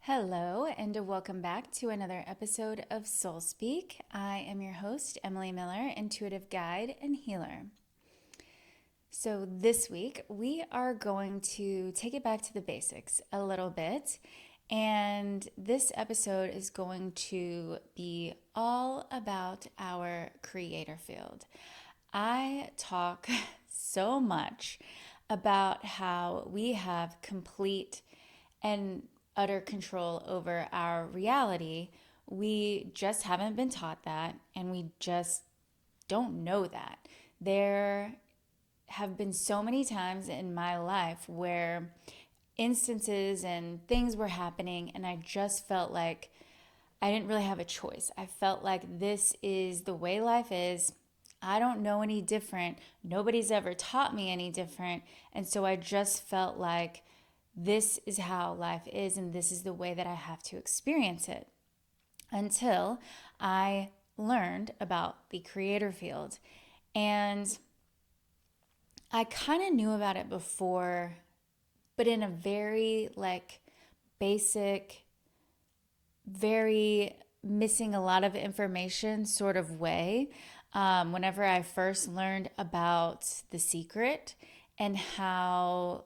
Hello, and welcome back to another episode of Soul Speak. I am your host, Emily Miller, intuitive guide and healer. So, this week we are going to take it back to the basics a little bit. And this episode is going to be all about our creator field. I talk so much about how we have complete and utter control over our reality. We just haven't been taught that, and we just don't know that. There have been so many times in my life where instances and things were happening, and I just felt like I didn't really have a choice. I felt like this is the way life is. I don't know any different. Nobody's ever taught me any different. And so I just felt like this is how life is, and this is the way that I have to experience it. Until I learned about the creator field. And I kind of knew about it before, but in a very basic, very missing a lot of information sort of way. Whenever I first learned about The Secret and how,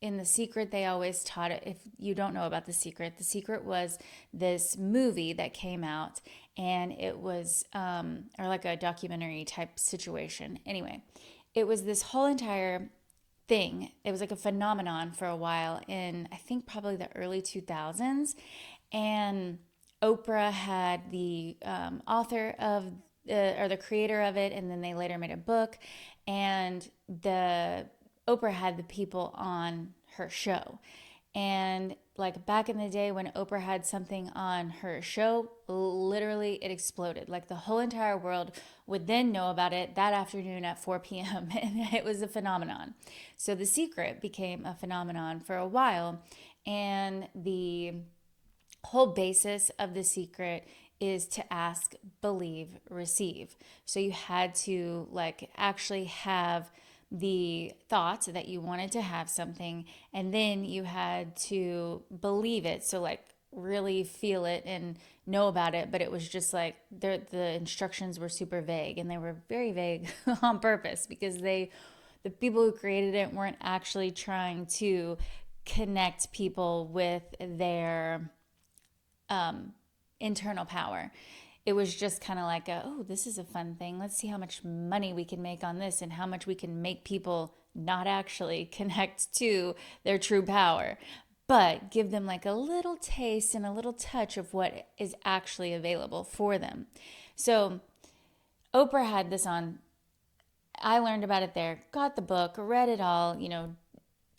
in The Secret, they always taught it. If you don't know about The Secret was this movie that came out, and it was, or like a documentary type situation. Anyway, it was this whole entire thing. It was like a phenomenon for a while in, I think, probably the early 2000s. And Oprah had the author of or the creator of it, and then they later made a book. And the Oprah had the people on her show. And like back in the day when Oprah had something on her show, literally it exploded. Like the whole entire world would then know about it that afternoon at 4 p.m. And it was a phenomenon. So The Secret became a phenomenon for a while. And the whole basis of The Secret is to ask, believe, receive. So you had to actually have the thought that you wanted to have something, and then you had to believe it. So really feel it and know about it, but it was just like the instructions were super vague, and they were very vague on purpose because the people who created it weren't actually trying to connect people with their internal power. It was just kind of like, oh, this is a fun thing. Let's see how much money we can make on this and how much we can make people not actually connect to their true power, but give them like a little taste and a little touch of what is actually available for them. So Oprah had this on. I learned about it there, got the book, read it all,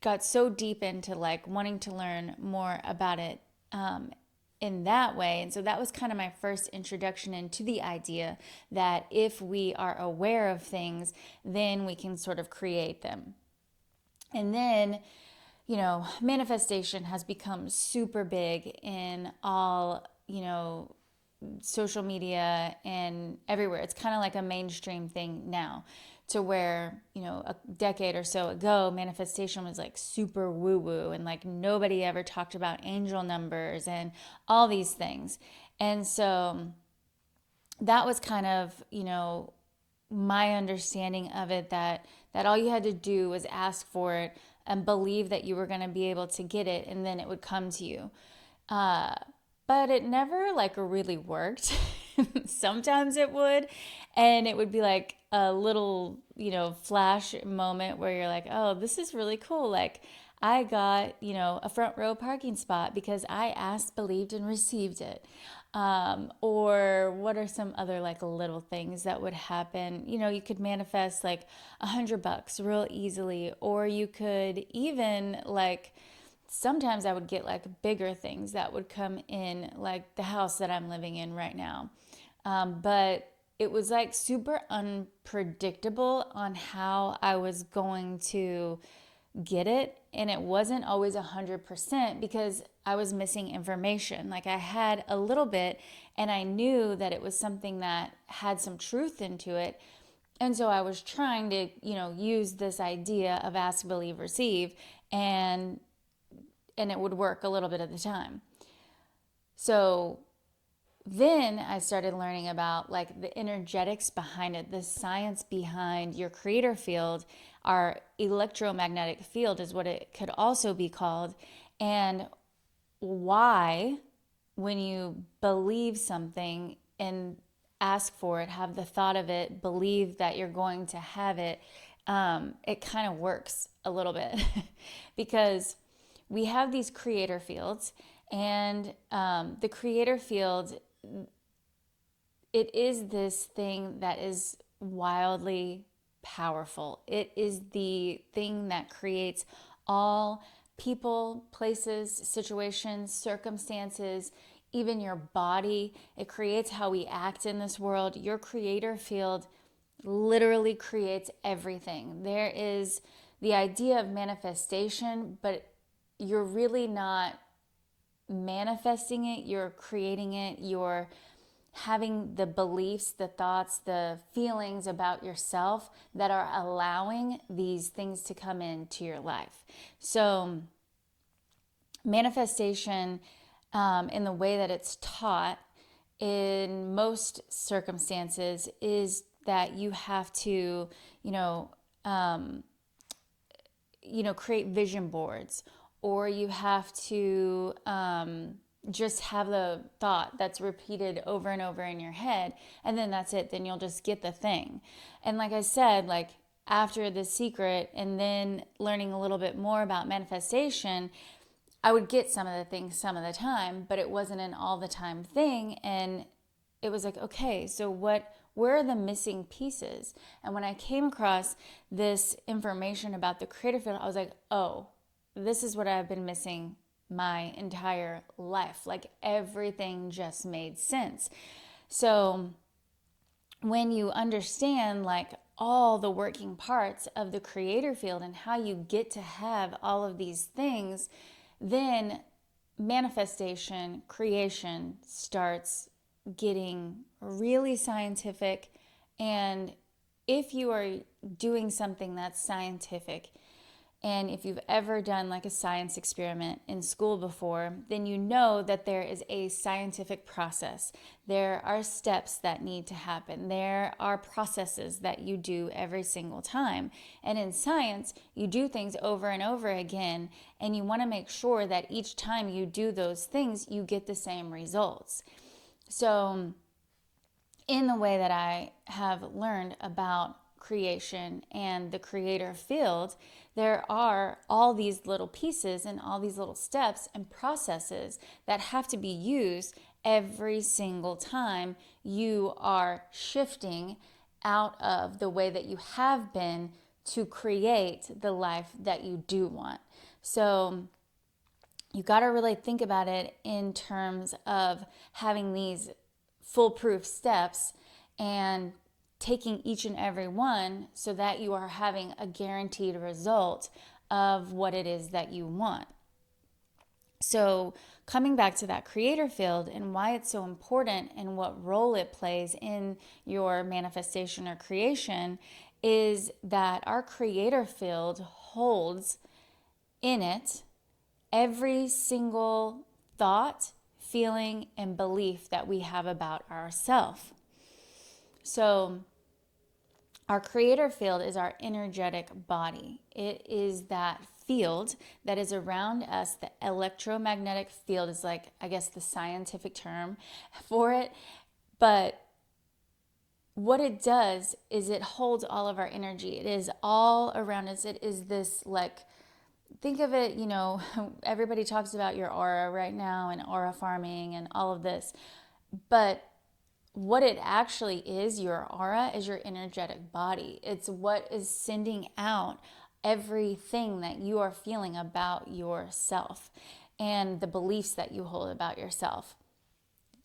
got so deep into wanting to learn more about it in that way. And so that was kind of my first introduction into the idea that if we are aware of things, then we can sort of create them. And then, manifestation has become super big in all, social media and everywhere. It's kind of like a mainstream thing now, to where, a decade or so ago, manifestation was like super woo woo, and like nobody ever talked about angel numbers and all these things. And so that was kind of, my understanding of it, that all you had to do was ask for it and believe that you were going to be able to get it, and then it would come to you. But it never really worked. Sometimes it would, and it would be like a little, flash moment where you're like, oh, this is really cool. Like I got, a front row parking spot because I asked, believed, and received it. Or what are some other little things that would happen? You could manifest $100 real easily, or you could even sometimes I would get bigger things that would come in, like the house that I'm living in right now. But it was super unpredictable on how I was going to get it. And it wasn't always 100% because I was missing information. Like I had a little bit, and I knew that it was something that had some truth into it. And so I was trying to, use this idea of ask, believe, receive, and and it would work a little bit at the time. So then I started learning about like the energetics behind it, the science behind your creator field. Our electromagnetic field is what it could also be called. And why, when you believe something and ask for it, have the thought of it, believe that you're going to have it, it kind of works a little bit because we have these creator fields, and the creator field, it is this thing that is wildly powerful. It is the thing that creates all people, places, situations, circumstances, even your body. It creates how we act in this world. Your creator field literally creates everything. There is the idea of manifestation, but you're really not manifesting it, you're creating it, you're having the beliefs, the thoughts, the feelings about yourself that are allowing these things to come into your life. So manifestation, in the way that it's taught in most circumstances, is that you have to, create vision boards, or you have to just have the thought that's repeated over and over in your head, and then that's it. Then you'll just get the thing. And like I said, like after The Secret and then learning a little bit more about manifestation, I would get some of the things some of the time, but it wasn't an all the time thing. And it was like, okay, so where are the missing pieces? And when I came across this information about the creative field, I was like, oh, this is what I've been missing my entire life. Like everything just made sense. So when you understand like all the working parts of the creator field and how you get to have all of these things, then manifestation, creation starts getting really scientific. And if you are doing something that's scientific, and if you've ever done like a science experiment in school before, then you know that there is a scientific process. There are steps that need to happen. There are processes that you do every single time. And in science, you do things over and over again, and you want to make sure that each time you do those things, you get the same results. So in the way that I have learned about creation and the creator field, there are all these little pieces and all these little steps and processes that have to be used every single time you are shifting out of the way that you have been to create the life that you do want. So you got to really think about it in terms of having these foolproof steps and taking each and every one so that you are having a guaranteed result of what it is that you want. So coming back to that creator field and why it's so important and what role it plays in your manifestation or creation is that our creator field holds in it every single thought, feeling, and belief that we have about ourselves. So our creator field is our energetic body. It is that field that is around us. The electromagnetic field is like, I guess, the scientific term for it. But what it does is it holds all of our energy. It is all around us. It is this like, think of it, everybody talks about your aura right now and aura farming and all of this. But what it actually is, your aura, is your energetic body. It's what is sending out everything that you are feeling about yourself and the beliefs that you hold about yourself,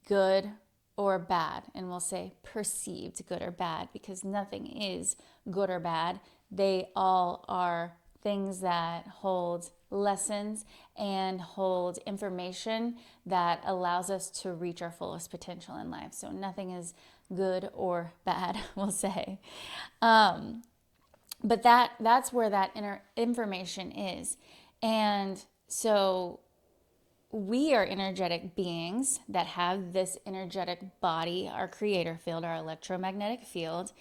good or bad. And we'll say perceived good or bad, because nothing is good or bad. They all are things that hold lessons and hold information that allows us to reach our fullest potential in life. So nothing is good or bad, we'll say. But that's where that inner information is. And so we are energetic beings that have this energetic body, our creator field, our electromagnetic field.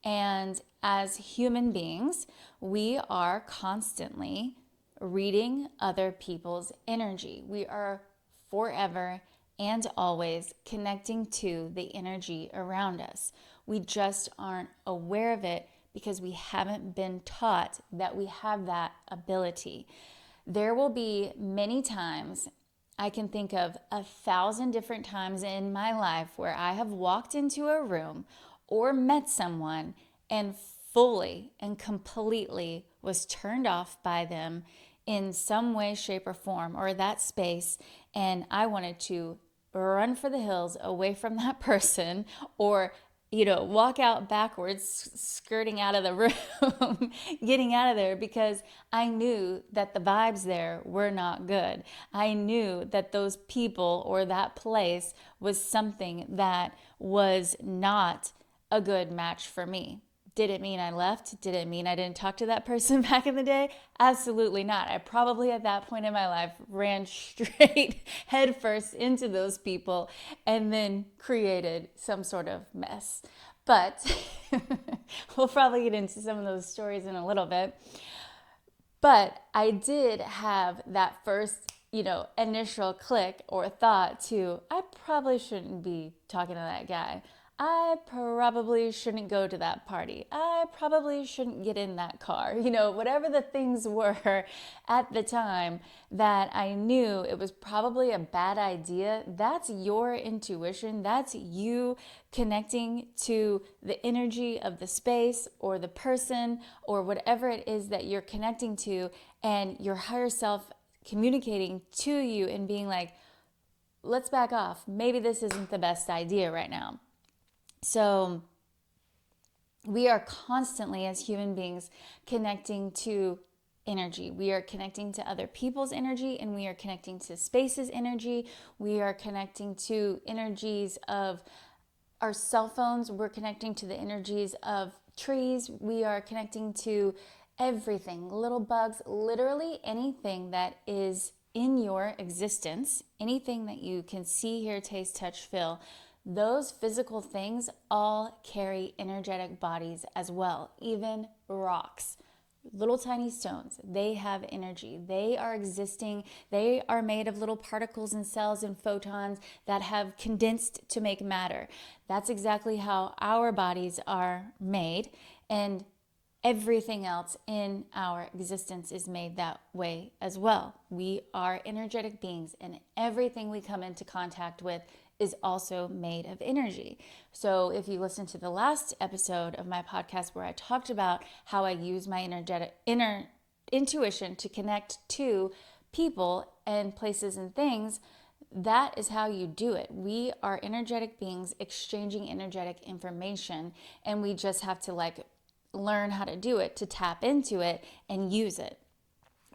And as human beings, we are constantly reading other people's energy. We are forever and always connecting to the energy around us. We just aren't aware of it because we haven't been taught that we have that ability. There will be many times, I can think of 1,000 different times in my life where I have walked into a room or met someone and fully and completely was turned off by them in some way, shape, or form, or that space, and I wanted to run for the hills away from that person, or walk out backwards, skirting out of the room, getting out of there, because I knew that the vibes there were not good. I knew that those people or that place was something that was not a good match for me. Did it mean I left? Did it mean I didn't talk to that person back in the day? Absolutely not. I probably at that point in my life ran straight headfirst into those people and then created some sort of mess. But we'll probably get into some of those stories in a little bit. But I did have that first, initial click or thought to, I probably shouldn't be talking to that guy. I probably shouldn't go to that party. I probably shouldn't get in that car. Whatever the things were at the time that I knew it was probably a bad idea, that's your intuition. That's you connecting to the energy of the space or the person or whatever it is that you're connecting to, and your higher self communicating to you and being like, let's back off. Maybe this isn't the best idea right now. So we are constantly, as human beings, connecting to energy. We are connecting to other people's energy, and we are connecting to space's energy. We are connecting to energies of our cell phones. We're connecting to the energies of trees. We are connecting to everything, little bugs, literally anything that is in your existence, anything that you can see, hear, taste, touch, feel. Those physical things all carry energetic bodies as well. Even rocks, little tiny stones, they have energy. They are existing. They are made of little particles and cells and photons that have condensed to make matter. That's exactly how our bodies are made, and everything else in our existence is made that way as well. We are energetic beings, and everything we come into contact with is also made of energy. So if you listen to the last episode of my podcast where I talked about how I use my inner intuition to connect to people and places and things, that is how you do it. We are energetic beings exchanging energetic information, and we just have to learn how to do it, to tap into it and use it.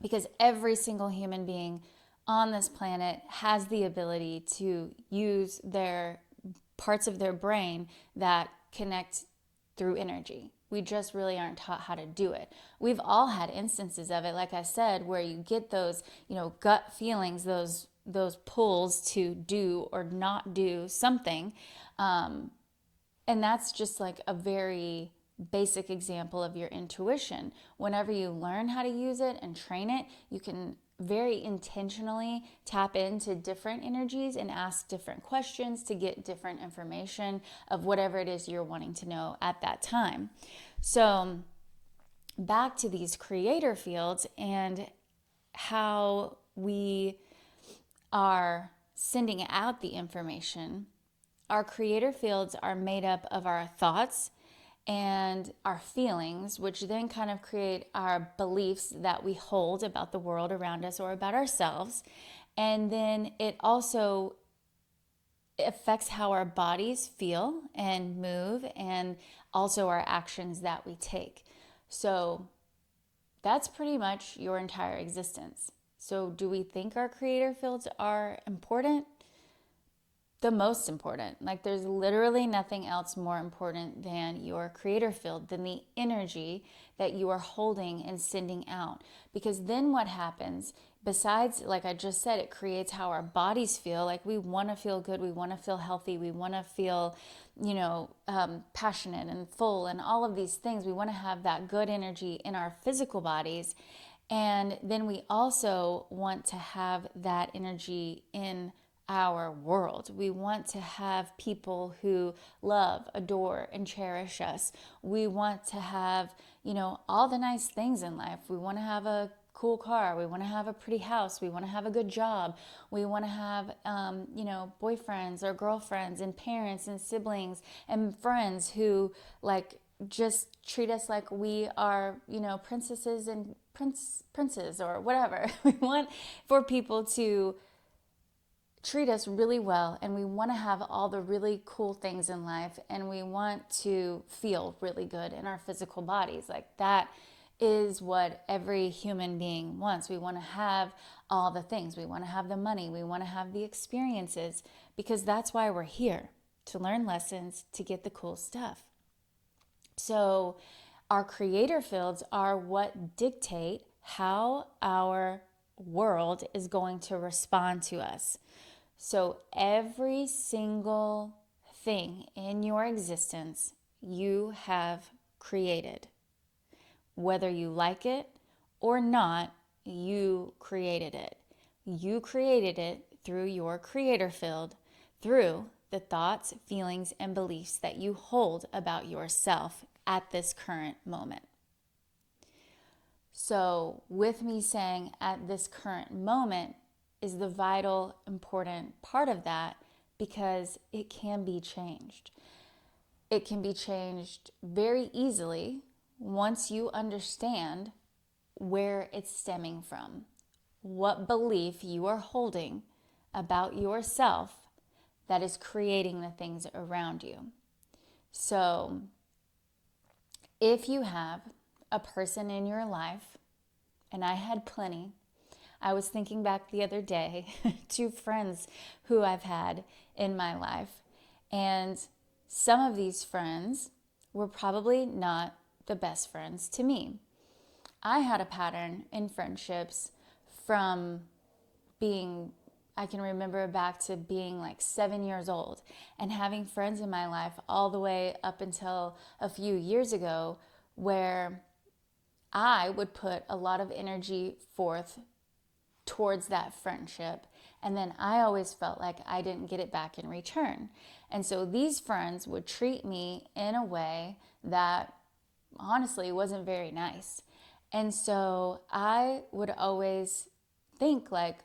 Because every single human being on this planet has the ability to use their parts of their brain that connect through energy. We just really aren't taught how to do it. We've all had instances of it, like I said, where you get those, gut feelings, those pulls to do or not do something. And that's just like a very basic example of your intuition. Whenever you learn how to use it and train it, you can very intentionally tap into different energies and ask different questions to get different information of whatever it is you're wanting to know at that time. So back to these creator fields and how we are sending out the information. Our creator fields are made up of our thoughts and our feelings, which then kind of create our beliefs that we hold about the world around us or about ourselves. And then it also affects how our bodies feel and move, and also our actions that we take. So that's pretty much your entire existence. So do we think our creator fields are important? The most important. There's literally nothing else more important than your creator field, than the energy that you are holding and sending out. Because then what happens, besides, like I just said, it creates how our bodies feel. Like we want to feel good, we want to feel healthy, we want to feel, passionate and full and all of these things. We want to have that good energy in our physical bodies. And then we also want to have that energy in our world. We want to have people who love, adore, and cherish us. We want to have, all the nice things in life. We want to have a cool car. We want to have a pretty house. We want to have a good job. We want to have, boyfriends or girlfriends and parents and siblings and friends who like just treat us like we are, princesses and princes or whatever. We want for people to treat us really well, and we want to have all the really cool things in life, and we want to feel really good in our physical bodies. Like that is what every human being wants. We want to have all the things. We want to have the money. We want to have the experiences, because that's why we're here, to learn lessons, to get the cool stuff. So our creator fields are what dictate how our world is going to respond to us. So every single thing in your existence you have created. Whether you like it or not, you created it. You created it through your creator field, through the thoughts, feelings, and beliefs that you hold about yourself at this current moment. So, with me saying at this current moment is the vital, important part of that, because it can be changed. It can be changed very easily once you understand where it's stemming from, what belief you are holding about yourself that is creating the things around you. So, if you have a person in your life, and I had plenty, I was thinking back the other day to friends who I've had in my life, and some of these friends were probably not the best friends to me. I had a pattern in friendships from being, I can remember back to being like 7 years old and having friends in my life all the way up until a few years ago, where I would put a lot of energy forth towards that friendship, and then I always felt like I didn't get it back in return. And so these friends would treat me in a way that honestly wasn't very nice. And so I would always think like,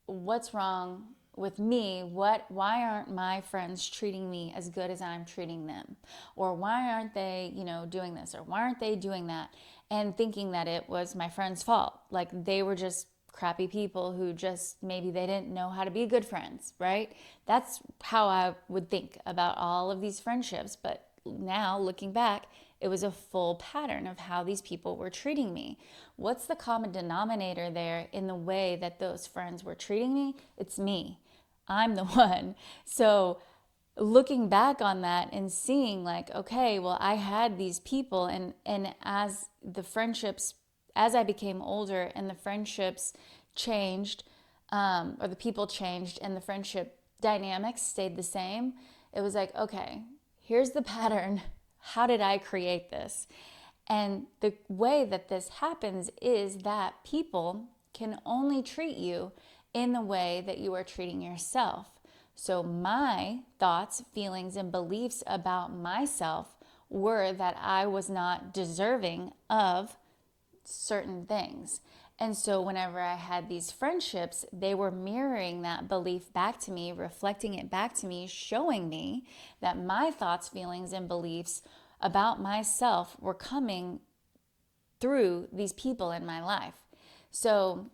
what's wrong with me? Why aren't my friends treating me as good as I'm treating them? Or why aren't they, doing this? Or why aren't they doing that? And thinking that it was my friend's fault. Like they were just crappy people who just maybe they didn't know how to be good friends, right? That's how I would think about all of these friendships. But now looking back, it was a full pattern of how these people were treating me. What's the common denominator there in the way that those friends were treating me? It's me. I'm the one. So looking back on that and seeing like, okay, well, I had these people, and as the friendships, as I became older and the friendships changed, or the people changed and the friendship dynamics stayed the same, it was like, okay, here's the pattern. How did I create this? And the way that this happens is that people can only treat you in the way that you are treating yourself. So my thoughts, feelings, and beliefs about myself were that I was not deserving of certain things. And so whenever I had these friendships, they were mirroring that belief back to me, reflecting it back to me, showing me that my thoughts, feelings, and beliefs about myself were coming through these people in my life. So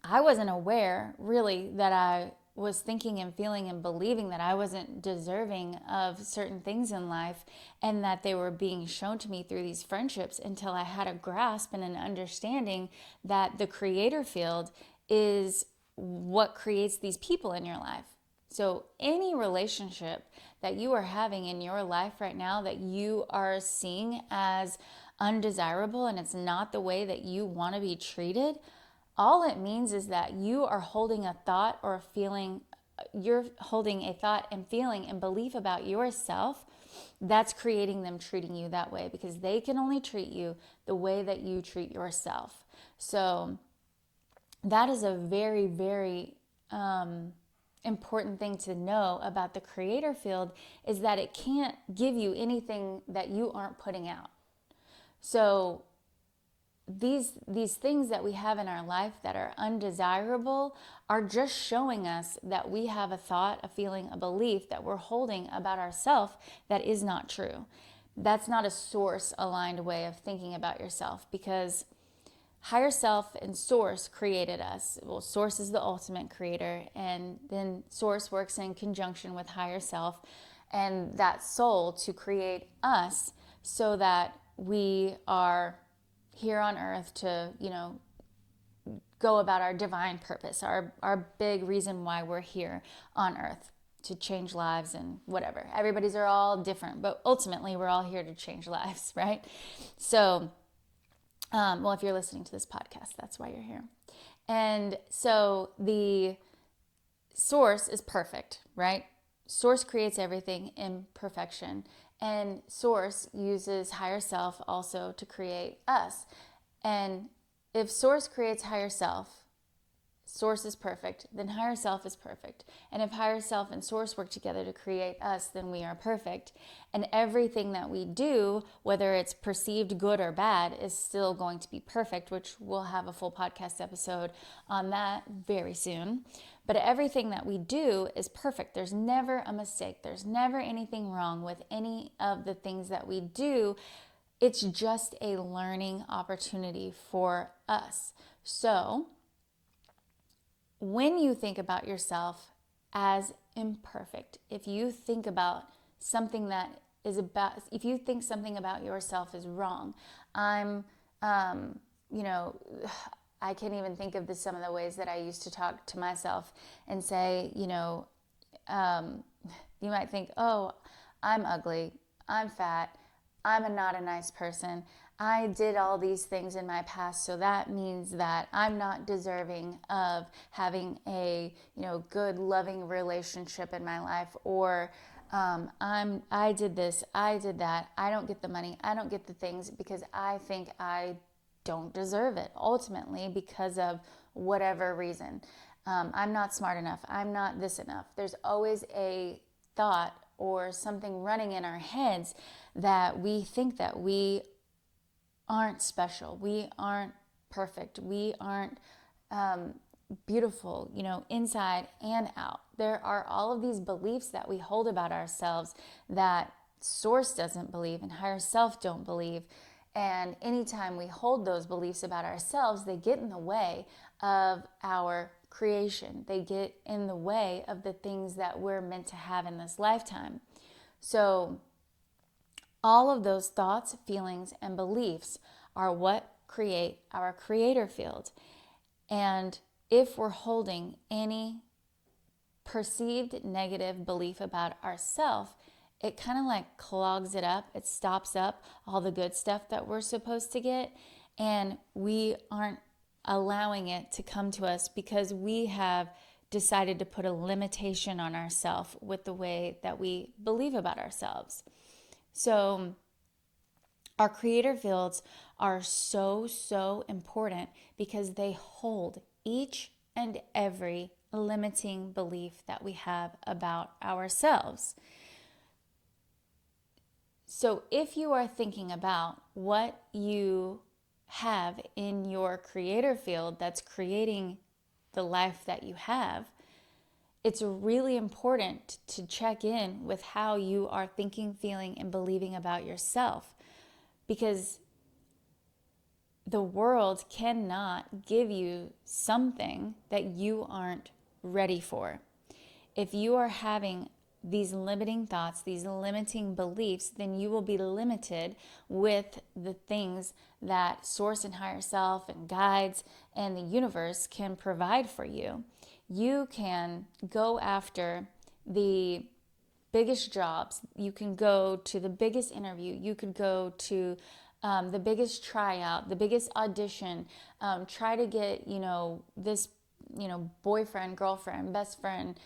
I wasn't aware really that I was thinking and feeling and believing that I wasn't deserving of certain things in life, and that they were being shown to me through these friendships, until I had a grasp and an understanding that the creator field is what creates these people in your life. So any relationship that you are having in your life right now that you are seeing as undesirable and it's not the way that you want to be treated, All it means is that you are holding a thought or a feeling, you're holding a thought and feeling and belief about yourself that's creating them treating you that way, because they can only treat you the way that you treat yourself. So that is a very, very important thing to know about the creator field, is that it can't give you anything that you aren't putting out. So these things that we have in our life that are undesirable are just showing us that we have a thought, a feeling, a belief that we're holding about ourselves that is not true. That's not a source aligned way of thinking about yourself, because higher self and source created us. Well, source is the ultimate creator, and then source works in conjunction with higher self and that soul to create us, so that we are here on earth to, go about our divine purpose, our big reason why we're here on earth, to change lives and whatever. Everybody's are all different, but ultimately we're all here to change lives, right? So, well, if you're listening to this podcast, that's why you're here. And so the source is perfect, right? Source creates everything in perfection. And source uses higher self also to create us. And if source creates higher self, source is perfect, then higher self is perfect. And if higher self and source work together to create us, then we are perfect. And everything that we do, whether it's perceived good or bad, is still going to be perfect, which we'll have a full podcast episode on that very soon. But everything that we do is perfect. There's never a mistake. There's never anything wrong with any of the things that we do. It's just a learning opportunity for us. So when you think about yourself as imperfect, if you think about something that is about, if you think something about yourself is wrong, I can't even think of some of the ways that I used to talk to myself and say, you might think, oh, I'm ugly, I'm fat, I'm not a nice person, I did all these things in my past, so that means that I'm not deserving of having a, good, loving relationship in my life, or I did this, I did that, I don't get the money, I don't get the things because I think I don't deserve it, ultimately because of whatever reason. I'm not smart enough, I'm not this enough. There's always a thought or something running in our heads that we think that we aren't special, we aren't perfect, we aren't beautiful, inside and out. There are all of these beliefs that we hold about ourselves that source doesn't believe and higher self don't believe. And anytime we hold those beliefs about ourselves, they get in the way of our creation. They get in the way of the things that we're meant to have in this lifetime. So all of those thoughts, feelings, and beliefs are what create our creator field. And if we're holding any perceived negative belief about ourselves, it kind of like clogs it up. It stops up all the good stuff that we're supposed to get. And we aren't allowing it to come to us because we have decided to put a limitation on ourselves with the way that we believe about ourselves. So our creator fields are so, so important because they hold each and every limiting belief that we have about ourselves. So if you are thinking about what you have in your creator field that's creating the life that you have, it's really important to check in with how you are thinking, feeling, and believing about yourself, because the world cannot give you something that you aren't ready for. If you are having these limiting thoughts, these limiting beliefs, then you will be limited with the things that source and higher self and guides and the universe can provide for you. You can go after the biggest jobs. You can go to the biggest interview. You could go to the biggest tryout, the biggest audition. Try to get, this, boyfriend, girlfriend, best friend,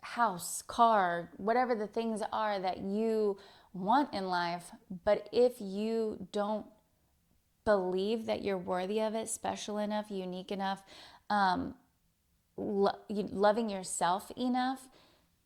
house, car, whatever the things are that you want in life. But if you don't believe that you're worthy of it, special enough, unique enough, loving yourself enough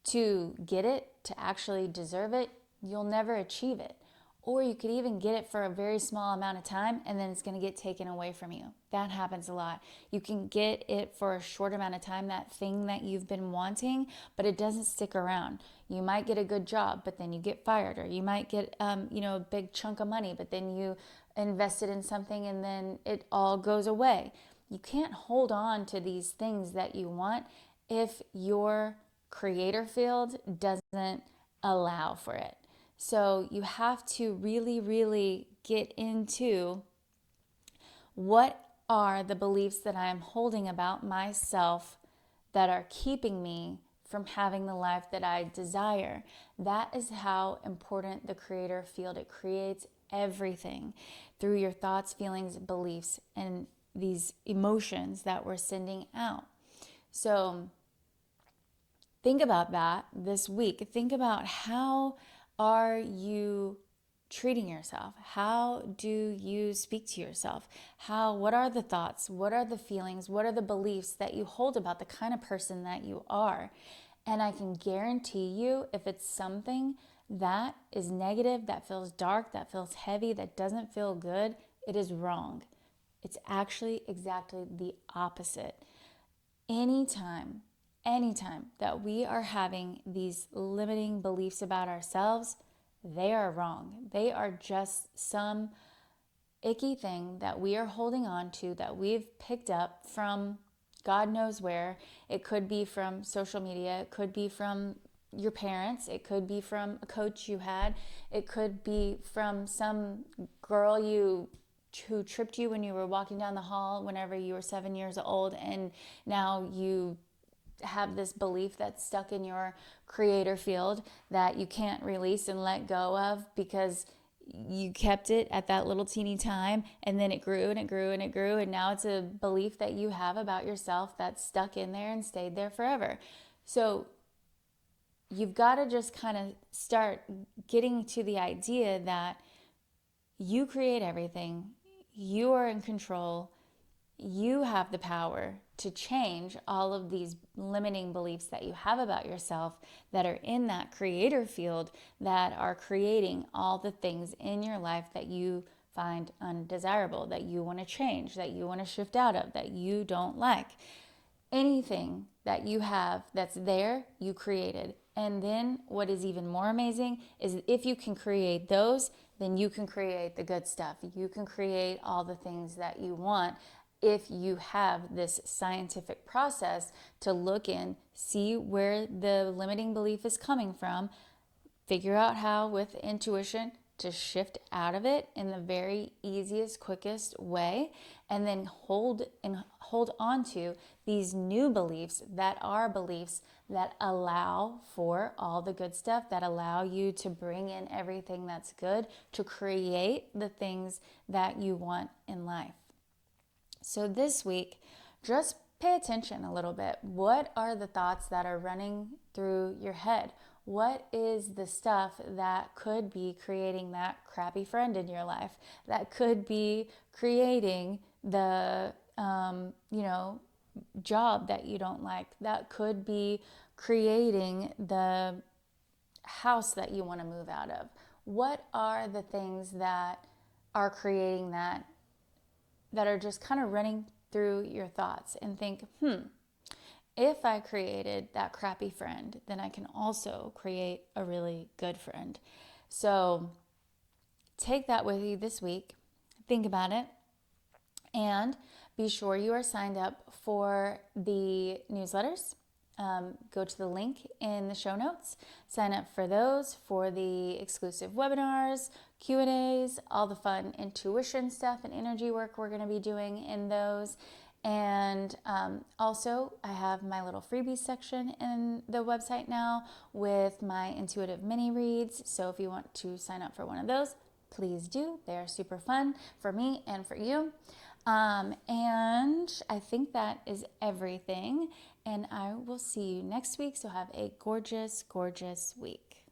to get it, to actually deserve it, you'll never achieve it. Or you could even get it for a very small amount of time and then it's going to get taken away from you. That happens a lot. You can get it for a short amount of time, that thing that you've been wanting, but it doesn't stick around. You might get a good job, but then you get fired, or you might get, a big chunk of money, but then you invested in something and then it all goes away. You can't hold on to these things that you want if your creator field doesn't allow for it. So you have to really, really get into what are the beliefs that I am holding about myself that are keeping me from having the life that I desire. That is how important the creator field. It creates everything through your thoughts, feelings, beliefs, and these emotions that we're sending out. So think about that this week. Think about, how are you treating yourself? How do you speak to yourself? What are the thoughts? What are the feelings? What are the beliefs that you hold about the kind of person that you are? And I can guarantee you, if it's something that is negative, that feels dark, that feels heavy, that doesn't feel good, it is wrong. It's actually exactly the opposite. Anytime that we are having these limiting beliefs about ourselves, they are wrong. They are just some icky thing that we are holding on to, that we've picked up from God knows where. It could be from social media. It could be from your parents. It could be from a coach you had. It could be from some girl who tripped you when you were walking down the hall whenever you were 7 years old, and now you have this belief that's stuck in your creator field that you can't release and let go of because you kept it at that little teeny time, and then it grew and it grew and it grew, and now it's a belief that you have about yourself that's stuck in there and stayed there forever. So you've got to just kind of start getting to the idea that you create everything, you are in control, you have the power to change all of these limiting beliefs that you have about yourself that are in that creator field, that are creating all the things in your life that you find undesirable, that you want to change, that you want to shift out of, that you don't like. Anything that you have that's there, you created. And then what is even more amazing is if you can create those, then you can create the good stuff. You can create all the things that you want if you have this scientific process to look in, see where the limiting belief is coming from, figure out how with intuition to shift out of it in the very easiest, quickest way, and then hold on to these new beliefs that are beliefs that allow for all the good stuff, that allow you to bring in everything that's good, to create the things that you want in life. So this week, just pay attention a little bit. What are the thoughts that are running through your head? What is the stuff that could be creating that crappy friend in your life? That could be creating the, job that you don't like. That could be creating the house that you want to move out of. What are the things that are creating that are just kind of running through your thoughts? And think, if I created that crappy friend, then I can also create a really good friend. So take that with you this week. Think about it. And be sure you are signed up for the newsletters. Go to the link in the show notes. Sign up for those, for the exclusive webinars, Q&As, all the fun intuition stuff and energy work we're going to be doing in those. And also, I have my little freebies section in the website now with my intuitive mini reads. So if you want to sign up for one of those, please do. They are super fun for me and for you. And I think that is everything. And I will see you next week. So have a gorgeous, gorgeous week.